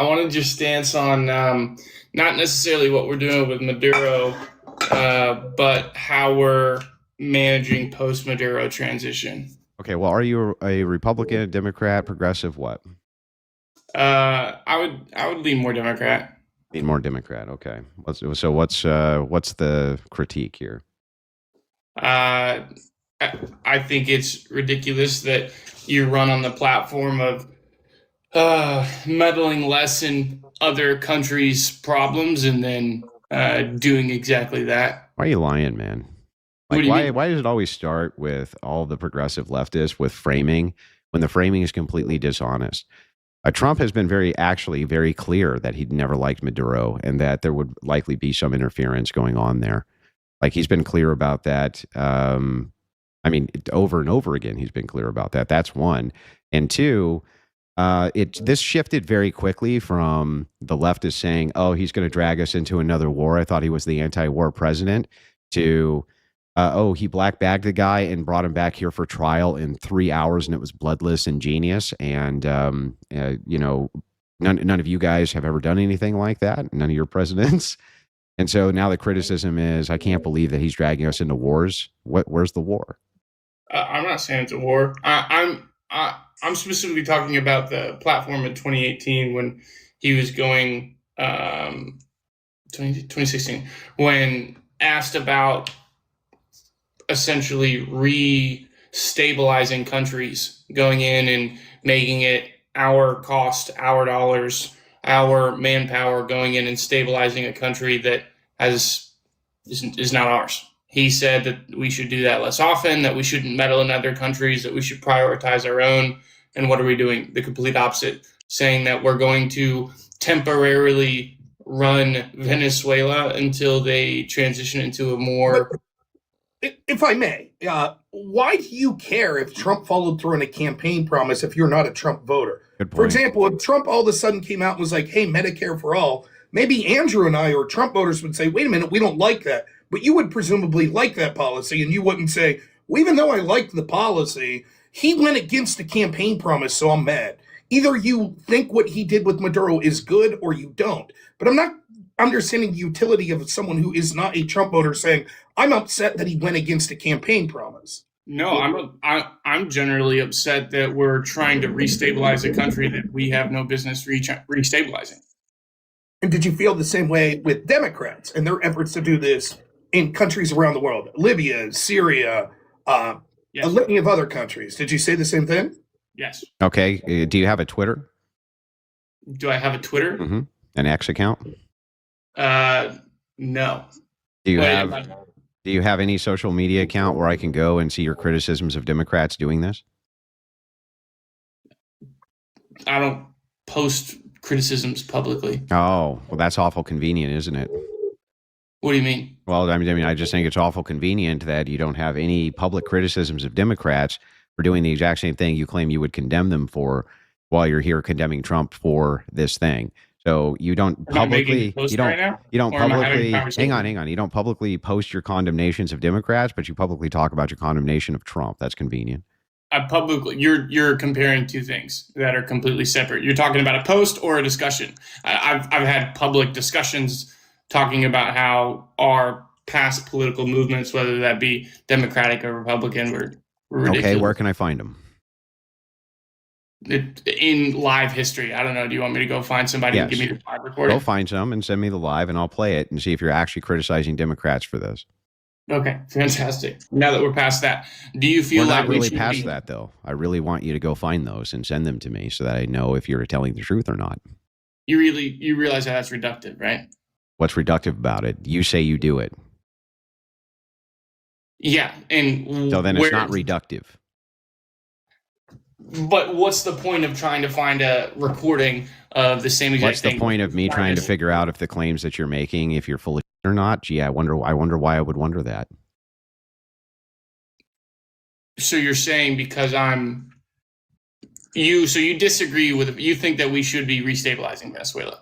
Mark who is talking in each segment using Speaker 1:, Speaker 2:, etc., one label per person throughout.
Speaker 1: I wanted your stance on not necessarily what we're doing with Maduro, but how we're managing post-Maduro transition.
Speaker 2: Okay, well, are you a Republican, Democrat, progressive, what?
Speaker 1: I would lean more Democrat.
Speaker 2: Need more Democrat. Okay. What's the critique here?
Speaker 1: Uh, I think it's ridiculous that you run on the platform of meddling less in other countries' problems and then doing exactly that.
Speaker 2: Why are you lying, man?
Speaker 1: What
Speaker 2: Like,
Speaker 1: do you
Speaker 2: why
Speaker 1: mean?
Speaker 2: does it always start with all the progressive leftists with framing when the framing is completely dishonest? Trump has been actually very clear that he'd never liked Maduro and that there would likely be some interference going on there. Like he's been clear about that. I mean, over and over again, he's been clear about that. That's one, and two. This shifted very quickly from the leftists saying, "Oh, he's going to drag us into another war." I thought he was the anti-war president. To oh, he black bagged the guy and brought him back here for trial in 3 hours, and it was bloodless and genius. And none of you guys have ever done anything like that. None of your presidents. And so now the criticism is, I can't believe that he's dragging us into wars. Where's the war?
Speaker 1: I'm not saying it's a war. I'm specifically talking about the platform in 2018 when he was going 2016 when asked about essentially re-stabilizing countries, going in and making it our cost, our dollars, our manpower, going in and stabilizing a country that is not ours. He said that we should do that less often, that we shouldn't meddle in other countries, that we should prioritize our own. And what are we doing? The complete opposite, saying that we're going to temporarily run Venezuela until they transition into a more.
Speaker 3: If I may, why do you care if Trump followed through on a campaign promise if you're not a Trump voter?
Speaker 2: Good point.
Speaker 3: For example, if Trump all of a sudden came out and was like, hey, Medicare for all, maybe Andrew and I or Trump voters would say, wait a minute, we don't like that. But you would presumably like that policy, and you wouldn't say, well, even though I liked the policy, he went against the campaign promise, so I'm mad. Either you think what he did with Maduro is good or you don't. But I'm not understanding the utility of someone who is not a Trump voter saying, I'm upset that he went against a campaign promise.
Speaker 1: No, I'm generally upset that we're trying to restabilize a country that we have no business restabilizing.
Speaker 3: And did you feel the same way with Democrats and their efforts to do this in countries around the world? Libya, Syria,
Speaker 1: Yes.
Speaker 3: a litany of other countries. Did you say the same thing?
Speaker 1: Yes.
Speaker 2: Okay. Do you have a Twitter?
Speaker 1: Do I have a Twitter?
Speaker 2: Mm-hmm. An X account?
Speaker 1: No.
Speaker 2: Do you have any social media account where I can go and see your criticisms of Democrats doing this?
Speaker 1: I don't post criticisms publicly.
Speaker 2: Oh, well, that's awful convenient, isn't it?
Speaker 1: What do you mean?
Speaker 2: Well, I mean, I just think it's awful convenient that you don't have any public criticisms of Democrats for doing the exact same thing you claim you would condemn them for while you're here condemning Trump for this thing. So you don't publicly, you don't publicly, hang on. You don't publicly post your condemnations of Democrats, but you publicly talk about your condemnation of Trump. That's convenient.
Speaker 1: You're comparing two things that are completely separate. You're talking about a post or a discussion. I've had public discussions talking about how our past political movements, whether that be Democratic or Republican, were ridiculous.
Speaker 2: Okay, where can I find them?
Speaker 1: In live history. I don't know. Do you want me to go find somebody and give me the live recording?
Speaker 2: Go find some and send me the live, and I'll play it and see if you're actually criticizing Democrats for this.
Speaker 1: Okay, fantastic. Now that we're past that, do you feel
Speaker 2: we're
Speaker 1: like
Speaker 2: not really past that, though? I really want you to go find those and send them to me so that I know if you're telling the truth or not.
Speaker 1: You realize how that's reductive, right?
Speaker 2: What's reductive about it? You say you do it.
Speaker 1: Yeah, and
Speaker 2: so then it's not reductive.
Speaker 1: But what's the point of trying to find a recording of the same exact thing?
Speaker 2: What's the point of me trying to figure out if the claims that you're making, if you're full of shit or not? Gee, I wonder why I would wonder that.
Speaker 1: So you're saying because so you disagree with, you think that we should be restabilizing Venezuela?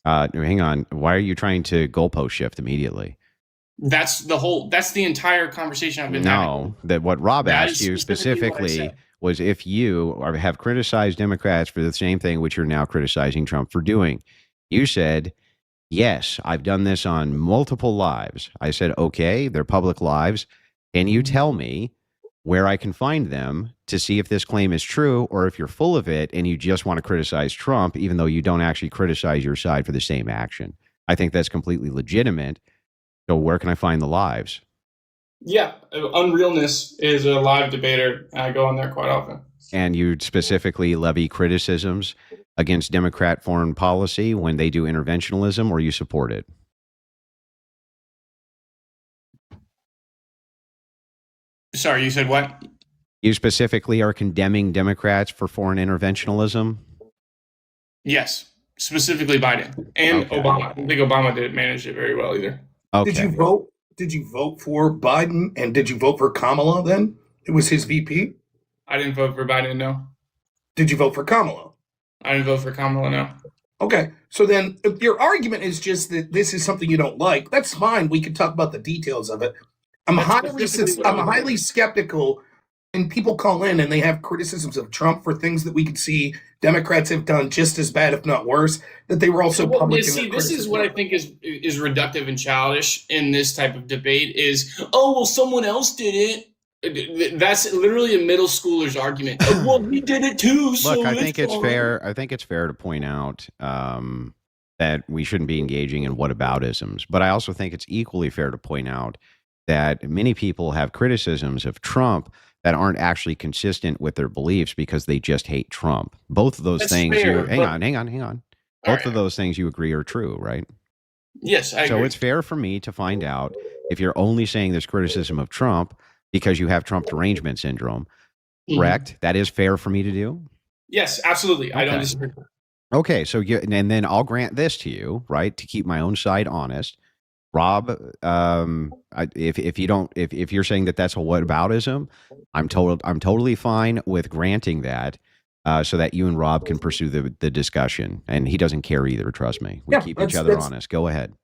Speaker 2: Hang on. Why are you trying to goalpost shift immediately?
Speaker 1: That's the entire conversation I've been having.
Speaker 2: No, that what Rob
Speaker 1: That
Speaker 2: asked
Speaker 1: is
Speaker 2: you
Speaker 1: specifically what I
Speaker 2: specifically
Speaker 1: said.
Speaker 2: was if you have criticized Democrats for the same thing which you're now criticizing Trump for doing. You said, yes, I've done this on multiple lives. I said, okay, they're public lives. Can you tell me where I can find them to see if this claim is true or if you're full of it and you just want to criticize Trump, even though you don't actually criticize your side for the same action? I think that's completely legitimate. So where can I find the lives?
Speaker 1: Yeah, Unrealness is a live debater. I go on there quite often.
Speaker 2: And you specifically levy criticisms against Democrat foreign policy when they do interventionism, or you support it?
Speaker 1: Sorry, you said what?
Speaker 2: You specifically are condemning Democrats for foreign interventionism?
Speaker 1: Yes, specifically Biden and
Speaker 2: Okay.
Speaker 1: Obama. I don't think Obama didn't manage it very well either.
Speaker 2: Okay.
Speaker 3: Did you vote? Did you vote for Biden and did you vote for Kamala then? It was his VP.
Speaker 1: I didn't vote for Biden, no.
Speaker 3: Did you vote for Kamala?
Speaker 1: I didn't vote for Kamala, no.
Speaker 3: Okay, so then if your argument is just that this is something you don't like. That's fine. We could talk about the details of it. I'm highly skeptical when people call in and they have criticisms of Trump for things that we could see Democrats have done just as bad, if not worse. That they were also public.
Speaker 1: See, this is what I think is reductive and childish in this type of debate. Is someone else did it. That's literally a middle schooler's argument. Well, we did it too. So
Speaker 2: look, I think it's fair. I think it's fair to point out that we shouldn't be engaging in whataboutisms. But I also think it's equally fair to point out that many people have criticisms of Trump that aren't actually consistent with their beliefs because they just hate Trump. Both of those
Speaker 1: That's
Speaker 2: things.
Speaker 1: fair,
Speaker 2: Hang on. Both of those things you agree are true, right?
Speaker 1: Yes, I agree.
Speaker 2: So it's fair for me to find out if you're only saying this criticism of Trump because you have Trump derangement syndrome, correct? That is fair for me to do?
Speaker 1: Yes, absolutely. I don't disagree.
Speaker 2: Okay, so and then I'll grant this to you, right, to keep my own side honest. Rob, if you're saying that that's a whataboutism, I'm totally fine with granting that, so that you and Rob can pursue the discussion. And he doesn't care either. Trust me. We keep each other honest. Go ahead.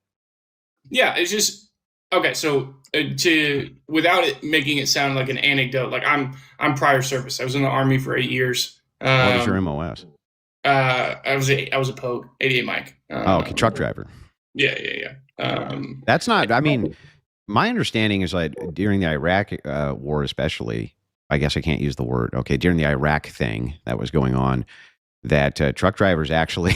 Speaker 1: Yeah, it's just okay. So without it making it sound like an anecdote, like I'm prior service. I was in the Army for 8 years.
Speaker 2: What is your MOS?
Speaker 1: I was a Pogue 88 Mike.
Speaker 2: Okay, truck driver.
Speaker 1: Yeah.
Speaker 2: That's not. I mean, my understanding is like during the Iraq war, especially. I guess I can't use the word. Okay, during the Iraq thing that was going on, that truck drivers actually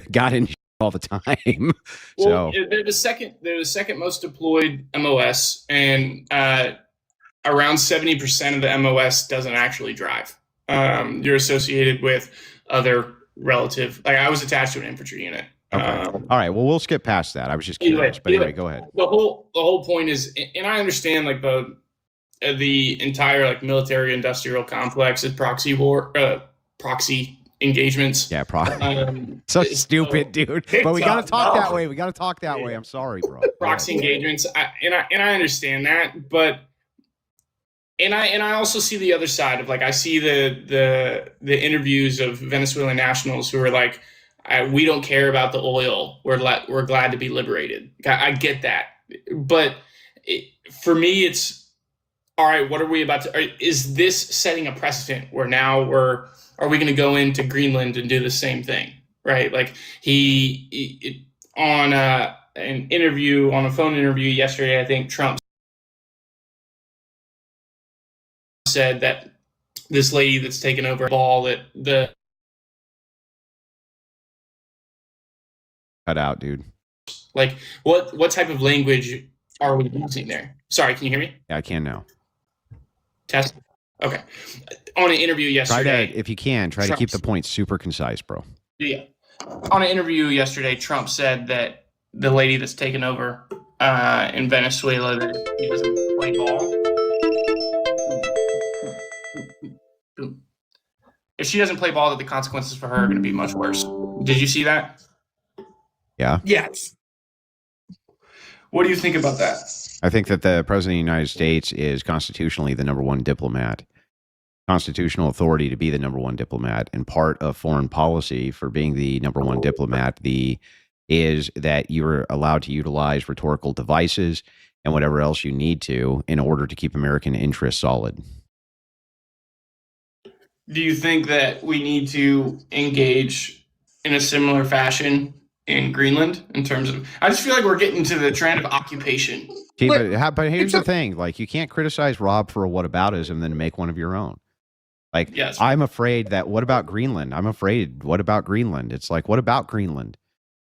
Speaker 2: got in all the time.
Speaker 1: Well, they're the second most deployed MOS, and around 70% of the MOS doesn't actually drive. You're associated with other relative. Like I was attached to an infantry unit.
Speaker 2: Okay. All right. Well, we'll skip past that. I was just curious. But anyway, go ahead.
Speaker 1: The whole point is, and I understand like the entire like military industrial complex is proxy engagements.
Speaker 2: Yeah, so stupid, dude. But we got to talk that way. We got to talk that way. I'm sorry, bro.
Speaker 1: Proxy engagements. I understand that, but and I also see the other side of like I see the interviews of Venezuelan nationals who are like, we don't care about the oil. We're glad to be liberated. I get that, but for me, it's all right. What are we about to? Is this setting a precedent where now are we going to go into Greenland and do the same thing? Right? Like he on an interview on a phone interview yesterday, I think Trump said that this lady that's taken over ball that the
Speaker 2: cut out, dude.
Speaker 1: Like what type of language are we using there? Sorry, can you hear me?
Speaker 2: Yeah, I can now.
Speaker 1: Test. Okay. On an interview yesterday,
Speaker 2: if you can, try to keep the points super concise, bro.
Speaker 1: Yeah. On an interview yesterday, Trump said that the lady that's taken over in Venezuela that he doesn't play ball. If she doesn't play ball, that the consequences for her are going to be much worse. Did you see that?
Speaker 2: Yeah.
Speaker 3: Yes.
Speaker 1: What do you think about that?
Speaker 2: I think that the president of the United States is constitutionally the number one diplomat, constitutional authority to be the number one diplomat, and part of foreign policy for being the number one diplomat is that you're allowed to utilize rhetorical devices and whatever else you need to in order to keep American interests solid.
Speaker 1: Do you think that we need to engage in a similar fashion in Greenland in terms of? I just feel like we're getting to the trend of occupation.
Speaker 2: See,
Speaker 3: But
Speaker 2: but here's
Speaker 3: it's a-
Speaker 2: the thing: like, you can't criticize Rob for a whataboutism and then make one of your own. Like,
Speaker 1: Yes.
Speaker 2: I'm afraid that what about Greenland? I'm afraid. What about Greenland? It's like, what about Greenland?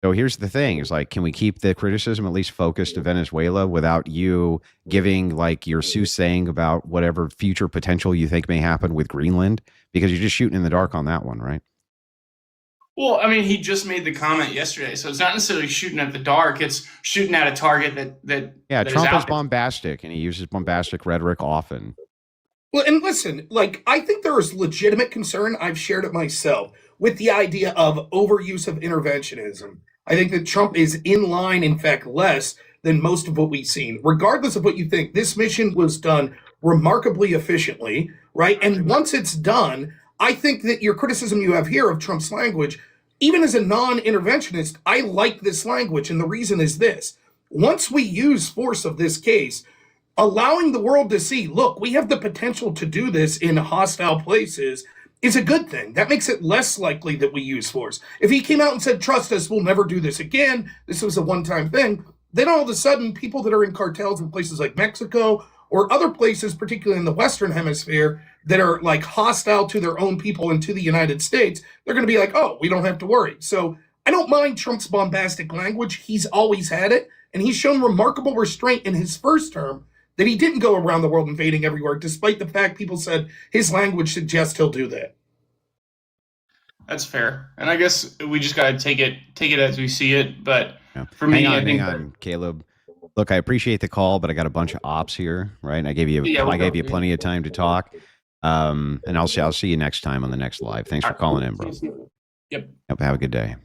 Speaker 2: So here's the thing: is like, can we keep the criticism at least focused to Venezuela without you giving like your soothsaying about whatever future potential you think may happen with Greenland? Because you're just shooting in the dark on that one, right?
Speaker 1: Well, I mean, he just made the comment yesterday, so it's not necessarily shooting at the dark; it's shooting at a target that
Speaker 2: Yeah,
Speaker 1: that
Speaker 2: Trump is
Speaker 1: out there.
Speaker 2: bombastic, and he uses bombastic rhetoric often.
Speaker 3: Well, and listen, like, I think there is legitimate concern. I've shared it myself with the idea of overuse of interventionism. I think that Trump is in line, in fact, less than most of what we've seen. Regardless of what you think, this mission was done remarkably efficiently, right? And once it's done, I think that your criticism you have here of Trump's language, even as a non interventionist, I like this language. And the reason is this: once we use force of this case, allowing the world to see, look, we have the potential to do this in hostile places is a good thing. That makes it less likely that we use force. If he came out and said, trust us, we'll never do this again, this was a one-time thing, then all of a sudden people that are in cartels in places like Mexico or other places, particularly in the Western Hemisphere, that are like hostile to their own people and to the United States, they're going to be like, oh, we don't have to worry. So I don't mind Trump's bombastic language. He's always had it, and he's shown remarkable restraint in his first term that he didn't go around the world invading everywhere, despite the fact people said his language suggests he'll do that.
Speaker 1: That's fair, and I guess we just got to take it as we see it. But
Speaker 2: Yeah.
Speaker 1: for me,
Speaker 2: hang on, Caleb. Look, I appreciate the call, but I got a bunch of ops here, right? And I gave you plenty of time to talk. And I'll see you next time on the next live. Thanks for calling in, bro.
Speaker 1: Yep.
Speaker 2: Have a good day.